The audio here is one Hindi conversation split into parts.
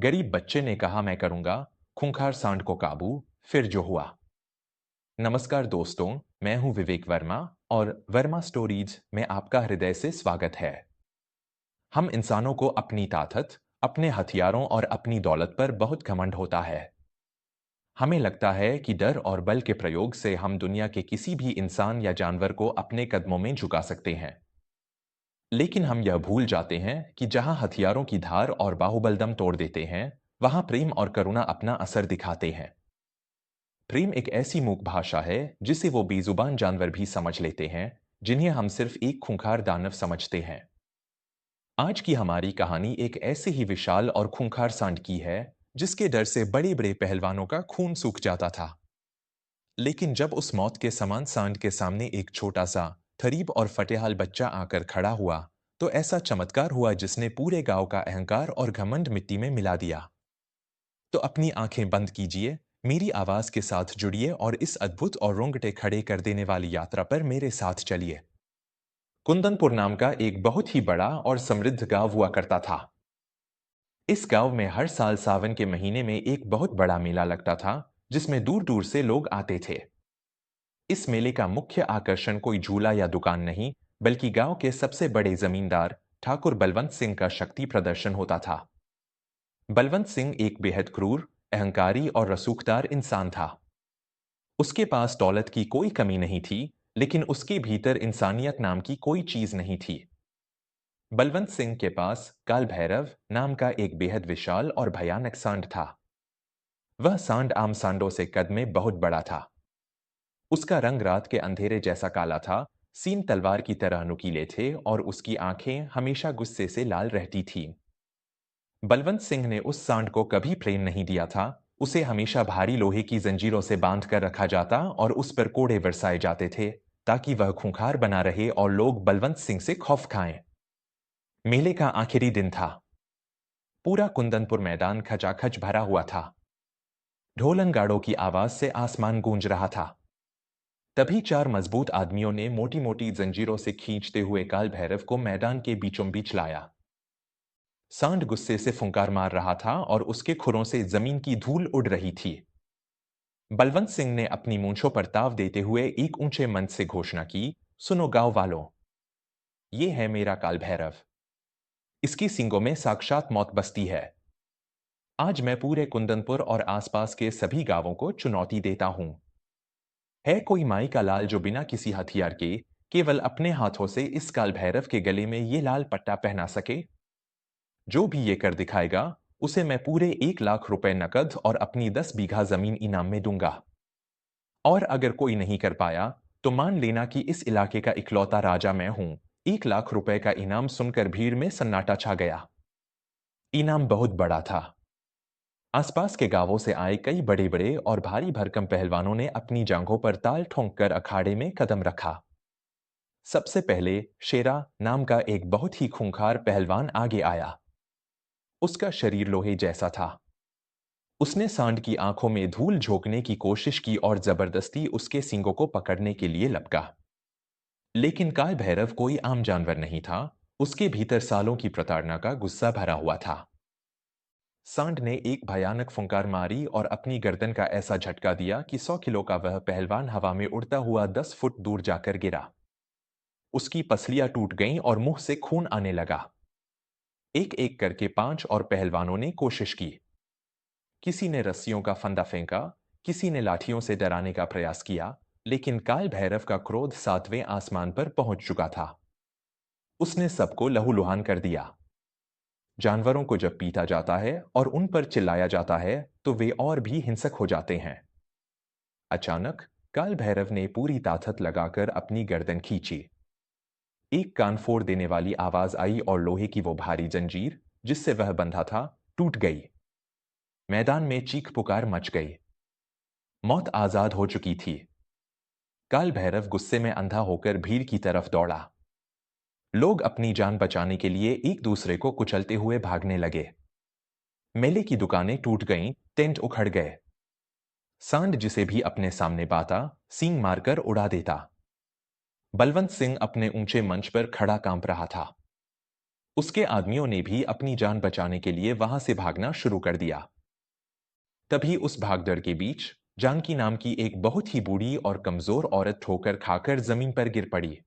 गरीब बच्चे ने कहा मैं करूंगा खूंखार सांड को काबू। फिर जो हुआ। नमस्कार दोस्तों, मैं हूं विवेक वर्मा और वर्मा स्टोरीज में आपका हृदय से स्वागत है। हम इंसानों को अपनी ताकत, अपने हथियारों और अपनी दौलत पर बहुत घमंड होता है। हमें लगता है कि डर और बल के प्रयोग से हम दुनिया के किसी भी इंसान या जानवर को अपने कदमों में झुका सकते हैं। लेकिन हम यह भूल जाते हैं कि जहां हथियारों की धार और बाहुबल दम तोड़ देते हैं, वहां प्रेम और करुणा अपना असर दिखाते हैं। प्रेम एक ऐसी मूक भाषा है जिसे वो बेजुबान जानवर भी समझ लेते हैं, जिन्हें हम सिर्फ एक खूंखार दानव समझते हैं। आज की हमारी कहानी एक ऐसे ही विशाल और खूंखार सांड की है, जिसके डर से बड़े बड़े पहलवानों का खून सूख जाता था। लेकिन जब उस मौत के समान सांड के सामने एक छोटा सा थरीब और फटेहाल बच्चा आकर खड़ा हुआ, तो ऐसा चमत्कार हुआ जिसने पूरे गांव का अहंकार और घमंड मिट्टी में मिला दिया। तो अपनी आंखें बंद कीजिए, मेरी आवाज के साथ जुड़िए और इस अद्भुत और रोंगटे खड़े कर देने वाली यात्रा पर मेरे साथ चलिए। कुंदनपुर नाम का एक बहुत ही बड़ा और समृद्ध गांव हुआ करता था। इस गांव में हर साल सावन के महीने में एक बहुत बड़ा मेला लगता था, जिसमें दूर दूर से लोग आते थे। इस मेले का मुख्य आकर्षण कोई झूला या दुकान नहीं, बल्कि गांव के सबसे बड़े जमींदार ठाकुर बलवंत सिंह का शक्ति प्रदर्शन होता था। बलवंत सिंह एक बेहद क्रूर, अहंकारी और रसूखदार इंसान था। उसके पास दौलत की कोई कमी नहीं थी, लेकिन उसके भीतर इंसानियत नाम की कोई चीज नहीं थी। बलवंत सिंह के पास काल भैरव नाम का एक बेहद विशाल और भयानक सांड था। वह सांड आम सांडों से कद में बहुत बड़ा था। उसका रंग रात के अंधेरे जैसा काला था, सींग तलवार की तरह नुकीले थे और उसकी आंखें हमेशा गुस्से से लाल रहती थीं। बलवंत सिंह ने उस सांड को कभी प्रेम नहीं दिया था। उसे हमेशा भारी लोहे की जंजीरों से बांध कर रखा जाता और उस पर कोड़े बरसाए जाते थे, ताकि वह खूंखार बना रहे और लोग बलवंत सिंह से खौफ खाएं। मेले का आखिरी दिन था। पूरा कुंदनपुर मैदान खचाखच भरा हुआ था। ढोलन गाड़ों की आवाज से आसमान गूंज रहा था। तभी चार मजबूत आदमियों ने मोटी मोटी जंजीरों से खींचते हुए काल भैरव को मैदान के बीचों बीच लाया। सांड गुस्से से फुंकार मार रहा था और उसके खुरों से जमीन की धूल उड़ रही थी। बलवंत सिंह ने अपनी मूंछों पर ताव देते हुए एक ऊंचे मंच से घोषणा की, सुनो गांव वालों, ये है मेरा काल भैरव। इसकी सींगों में साक्षात मौत बसती है। आज मैं पूरे कुंदनपुर और आसपास के सभी गांवों को चुनौती देता हूं। है कोई माई का लाल जो बिना किसी हथियार के, केवल अपने हाथों से इस काल भैरव के गले में ये लाल पट्टा पहना सके? जो भी ये कर दिखाएगा, उसे मैं पूरे 1 लाख रुपए नकद और अपनी 10 बीघा जमीन इनाम में दूंगा। और अगर कोई नहीं कर पाया, तो मान लेना कि इस इलाके का इकलौता राजा मैं हूं। 1 लाख रुपए का इनाम सुनकर भीड़ में सन्नाटा छा गया। इनाम बहुत बड़ा था। आसपास के गांवों से आए कई बड़े बड़े और भारी भरकम पहलवानों ने अपनी जांघों पर ताल ठोंक कर अखाड़े में कदम रखा। सबसे पहले शेरा नाम का एक बहुत ही खूंखार पहलवान आगे आया। उसका शरीर लोहे जैसा था। उसने सांड की आंखों में धूल झोंकने की कोशिश की और जबरदस्ती उसके सींगों को पकड़ने के लिए लपका। लेकिन काल भैरव कोई आम जानवर नहीं था। उसके भीतर सालों की प्रताड़ना का गुस्सा भरा हुआ था। सांड ने एक भयानक फुंकार मारी और अपनी गर्दन का ऐसा झटका दिया कि 100 किलो का वह पहलवान हवा में उड़ता हुआ 10 फुट दूर जाकर गिरा। उसकी पसलियां टूट गईं और मुंह से खून आने लगा। एक एक करके 5 और पहलवानों ने कोशिश की। किसी ने रस्सियों का फंदा फेंका, किसी ने लाठियों से डराने का प्रयास किया, लेकिन काल भैरव का क्रोध 7वें आसमान पर पहुंच चुका था। उसने सबको लहूलुहान कर दिया। जानवरों को जब पीटा जाता है और उन पर चिल्लाया जाता है, तो वे और भी हिंसक हो जाते हैं। अचानक काल भैरव ने पूरी ताकत लगाकर अपनी गर्दन खींची। एक कान फोड़ देने वाली आवाज आई और लोहे की वो भारी जंजीर, जिससे वह बंधा था, टूट गई। मैदान में चीख पुकार मच गई। मौत आजाद हो चुकी थी। काल भैरव गुस्से में अंधा होकर भीड़ की तरफ दौड़ा। लोग अपनी जान बचाने के लिए एक दूसरे को कुचलते हुए भागने लगे। मेले की दुकानें टूट गईं, टेंट उखड़ गए। सांड जिसे भी अपने सामने पाता, सींग मारकर उड़ा देता। बलवंत सिंह अपने ऊंचे मंच पर खड़ा कांप रहा था। उसके आदमियों ने भी अपनी जान बचाने के लिए वहां से भागना शुरू कर दिया। तभी उस भागदौड़ के बीच जानकी नाम की एक बहुत ही बूढ़ी और कमजोर औरत ठोकर खाकर जमीन पर गिर पड़ी।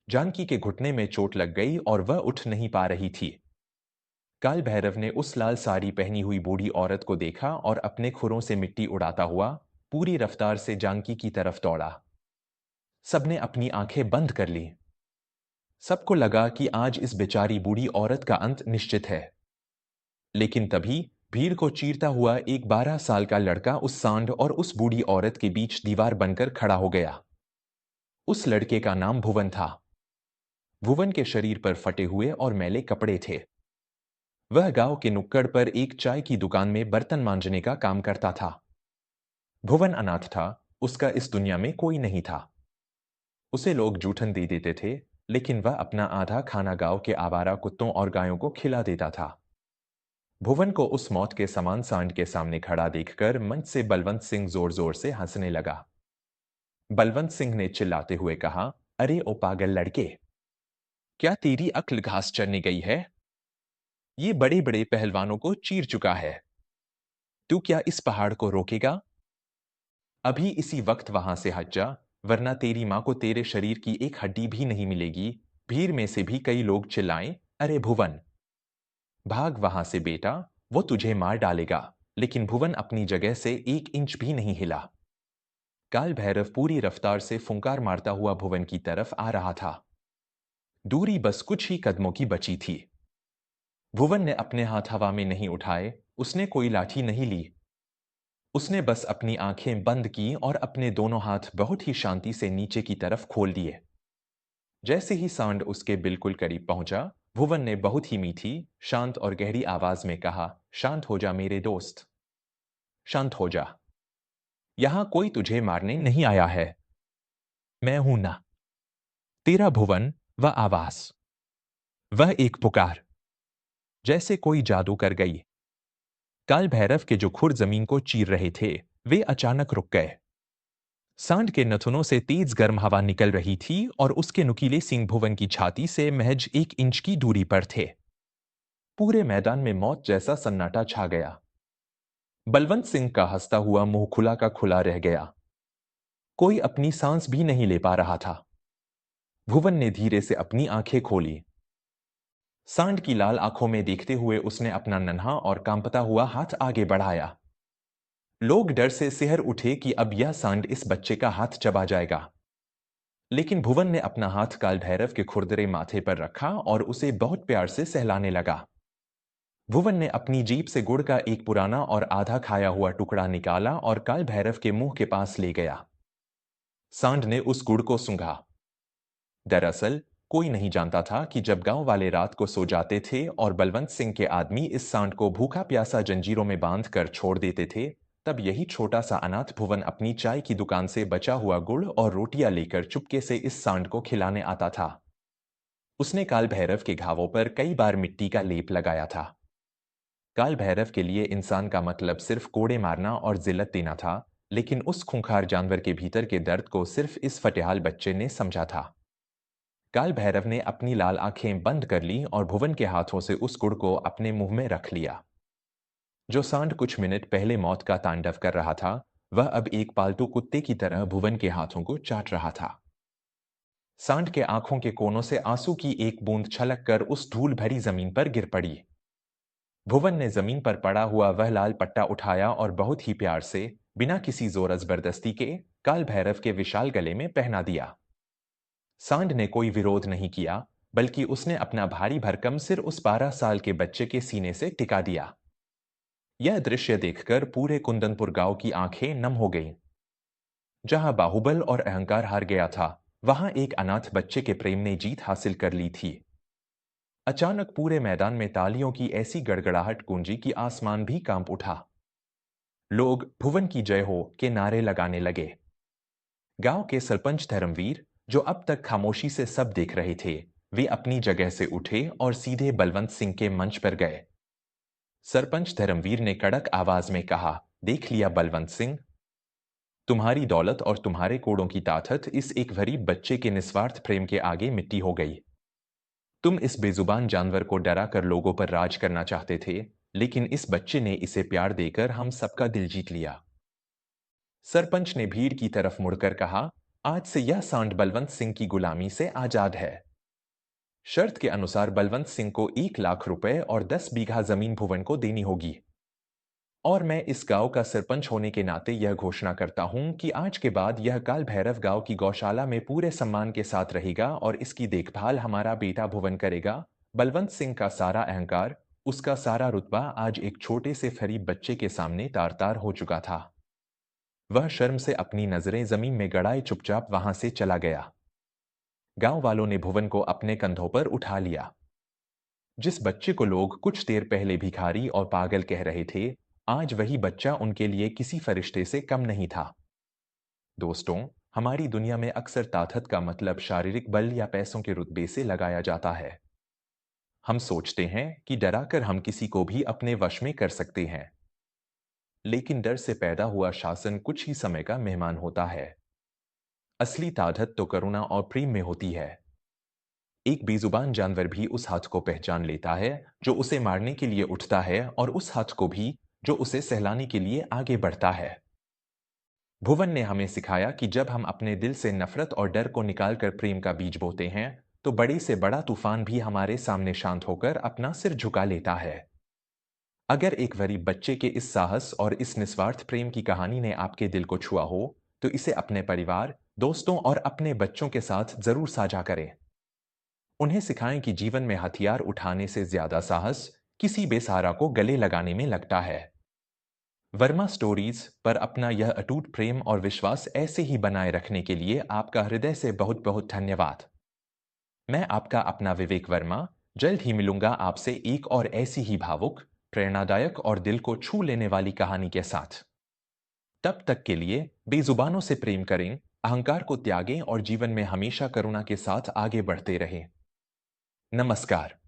जानकी के घुटने में चोट लग गई और वह उठ नहीं पा रही थी। काल भैरव ने उस लाल साड़ी पहनी हुई बूढ़ी औरत को देखा और अपने खुरों से मिट्टी उड़ाता हुआ पूरी रफ्तार से जानकी की तरफ दौड़ा। सबने अपनी आंखें बंद कर ली। सबको लगा कि आज इस बेचारी बूढ़ी औरत का अंत निश्चित है। लेकिन तभी भीड़ को चीरता हुआ एक 12 साल का लड़का उस सांड और उस बूढ़ी औरत के बीच दीवार बनकर खड़ा हो गया। उस लड़के का नाम भुवन था। भुवन के शरीर पर फटे हुए और मैले कपड़े थे। वह गांव के नुक्कड़ पर एक चाय की दुकान में बर्तन मांजने का काम करता था। भुवन अनाथ था, उसका इस दुनिया में कोई नहीं था। उसे लोग जूठन दे देते थे, लेकिन वह अपना आधा खाना गांव के आवारा कुत्तों और गायों को खिला देता था। भुवन को उस मौत के समान सांड के सामने खड़ा देखकर मंच से बलवंत सिंह जोर जोर से हंसने लगा। बलवंत सिंह ने चिल्लाते हुए कहा, अरे ओ पागल लड़के, क्या तेरी अक्ल घास चरने गई है? ये बड़े बड़े पहलवानों को चीर चुका है। तू क्या इस पहाड़ को रोकेगा? अभी इसी वक्त वहां से हट जा, वरना तेरी मां को तेरे शरीर की एक हड्डी भी नहीं मिलेगी। भीड़ में से भी कई लोग चिल्लाएं, अरे भुवन, भाग वहां से बेटा, वो तुझे मार डालेगा। लेकिन भुवन अपनी जगह से 1 इंच भी नहीं हिला। काल भैरव पूरी रफ्तार से फुंकार मारता हुआ भुवन की तरफ आ रहा था। दूरी बस कुछ ही कदमों की बची थी। भुवन ने अपने हाथ हवा में नहीं उठाए, उसने कोई लाठी नहीं ली। उसने बस अपनी आंखें बंद की और अपने दोनों हाथ बहुत ही शांति से नीचे की तरफ खोल दिए। जैसे ही सांड उसके बिल्कुल करीब पहुंचा, भुवन ने बहुत ही मीठी, शांत और गहरी आवाज में कहा, शांत हो जा मेरे दोस्त, शांत हो जा। यहां कोई तुझे मारने नहीं आया है। मैं हूं ना। तेरा भुवन, वह आवाज, वह एक पुकार, जैसे कोई जादू कर गई। काल भैरव के जो खुर जमीन को चीर रहे थे, वे अचानक रुक गए। सांड के नथुनों से तेज गर्म हवा निकल रही थी और उसके नुकीले सींग भुवन की छाती से महज 1 इंच की दूरी पर थे। पूरे मैदान में मौत जैसा सन्नाटा छा गया। बलवंत सिंह का हंसता हुआ मुंह खुला का खुला रह गया। कोई अपनी सांस भी नहीं ले पा रहा था। भुवन ने धीरे से अपनी आंखें खोली। सांड की लाल आंखों में देखते हुए उसने अपना नन्हा और कांपता हुआ हाथ आगे बढ़ाया। लोग डर से सिहर उठे कि अब यह सांड इस बच्चे का हाथ चबा जाएगा। लेकिन भुवन ने अपना हाथ काल भैरव के खुरदरे माथे पर रखा और उसे बहुत प्यार से सहलाने लगा। भुवन ने अपनी जीभ से गुड़ का एक पुराना और आधा खाया हुआ टुकड़ा निकाला और काल भैरव के मुंह के पास ले गया। सांड ने उस गुड़ को सूंघा। दरअसल कोई नहीं जानता था कि जब गांव वाले रात को सो जाते थे और बलवंत सिंह के आदमी इस सांड को भूखा प्यासा जंजीरों में बांध कर छोड़ देते थे, तब यही छोटा सा अनाथ भुवन अपनी चाय की दुकान से बचा हुआ गुड़ और रोटियां लेकर चुपके से इस सांड को खिलाने आता था। उसने काल भैरव के घावों पर कई बार मिट्टी का लेप लगाया था। काल भैरव के लिए इंसान का मतलब सिर्फ कोड़े मारना और जिल्लत देना था, लेकिन उस खूंखार जानवर के भीतर के दर्द को सिर्फ इस फटेहाल बच्चे ने समझा था। काल भैरव ने अपनी लाल आंखें बंद कर ली और भुवन के हाथों से उस गुड़ को अपने मुंह में रख लिया। जो सांड कुछ मिनट पहले मौत का तांडव कर रहा था, वह अब एक पालतू कुत्ते की तरह भुवन के हाथों को चाट रहा था। सांड के आंखों के कोनों से आंसू की एक बूंद छलक कर उस धूल भरी जमीन पर गिर पड़ी। भुवन ने जमीन पर पड़ा हुआ वह लाल पट्टा उठाया और बहुत ही प्यार से, बिना किसी जोर जबरदस्ती के, काल भैरव के विशाल गले में पहना दिया। सांड ने कोई विरोध नहीं किया, बल्कि उसने अपना भारी भरकम सिर उस 12 साल के बच्चे के सीने से टिका दिया। यह दृश्य देखकर पूरे कुंदनपुर गांव की आंखें नम हो गईं। जहां बाहुबल और अहंकार हार गया था, वहां एक अनाथ बच्चे के प्रेम ने जीत हासिल कर ली थी। अचानक पूरे मैदान में तालियों की ऐसी गड़गड़ाहट गूंजी कि आसमान भी कांप उठा। लोग भुवन की जय हो के नारे लगाने लगे। गांव के सरपंच धर्मवीर, जो अब तक खामोशी से सब देख रहे थे, वे अपनी जगह से उठे और सीधे बलवंत सिंह के मंच पर गए। सरपंच धर्मवीर ने कड़क आवाज में कहा, देख लिया बलवंत सिंह, तुम्हारी दौलत और तुम्हारे कोड़ों की ताकत इस एक गरीब बच्चे के निस्वार्थ प्रेम के आगे मिट्टी हो गई। तुम इस बेजुबान जानवर को डरा कर लोगों पर राज करना चाहते थे, लेकिन इस बच्चे ने इसे प्यार देकर हम सबका दिल जीत लिया। सरपंच ने भीड़ की तरफ मुड़कर कहा, आज से यह सांड बलवंत सिंह की गुलामी से आजाद है। शर्त के अनुसार बलवंत सिंह को 1 लाख रुपए और 10 बीघा जमीन भुवन को देनी होगी। और मैं इस गांव का सरपंच होने के नाते यह घोषणा करता हूं कि आज के बाद यह काल भैरव गांव की गौशाला में पूरे सम्मान के साथ रहेगा और इसकी देखभाल हमारा बेटा भुवन करेगा। बलवंत सिंह का सारा अहंकार, उसका सारा रुतबा आज एक छोटे से गरीब बच्चे के सामने तार-तार हो चुका था। वह शर्म से अपनी नजरें जमीन में गड़ाए चुपचाप वहां से चला गया। गांव वालों ने भुवन को अपने कंधों पर उठा लिया। जिस बच्चे को लोग कुछ देर पहले भिखारी और पागल कह रहे थे, आज वही बच्चा उनके लिए किसी फरिश्ते से कम नहीं था। दोस्तों, हमारी दुनिया में अक्सर ताकत का मतलब शारीरिक बल या पैसों के रुतबे से लगाया जाता है। हम सोचते हैं कि डराकर हम किसी को भी अपने वश में कर सकते हैं। लेकिन डर से पैदा हुआ शासन कुछ ही समय का मेहमान होता है। असली ताकत तो करुणा और प्रेम में होती है। एक बेजुबान जानवर भी उस हाथ को पहचान लेता है जो उसे मारने के लिए उठता है, और उस हाथ को भी जो उसे सहलाने के लिए आगे बढ़ता है। भुवन ने हमें सिखाया कि जब हम अपने दिल से नफरत और डर को निकालकर प्रेम का बीज बोते हैं, तो बड़े से बड़ा तूफान भी हमारे सामने शांत होकर अपना सिर झुका लेता है। अगर एक गरीब बच्चे के इस साहस और इस निस्वार्थ प्रेम की कहानी ने आपके दिल को छुआ हो, तो इसे अपने परिवार, दोस्तों और अपने बच्चों के साथ जरूर साझा करें। उन्हें सिखाएं कि जीवन में हथियार उठाने से ज्यादा साहस किसी बेसहारा को गले लगाने में लगता है। वर्मा स्टोरीज पर अपना यह अटूट प्रेम और विश्वास ऐसे ही बनाए रखने के लिए आपका हृदय से बहुत बहुत धन्यवाद। मैं आपका अपना विवेक वर्मा जल्द ही मिलूंगा आपसे एक और ऐसी ही भावुक, प्रेरणादायक और दिल को छू लेने वाली कहानी के साथ। तब तक के लिए बेजुबानों से प्रेम करें, अहंकार को त्यागें और जीवन में हमेशा करुणा के साथ आगे बढ़ते रहें। नमस्कार।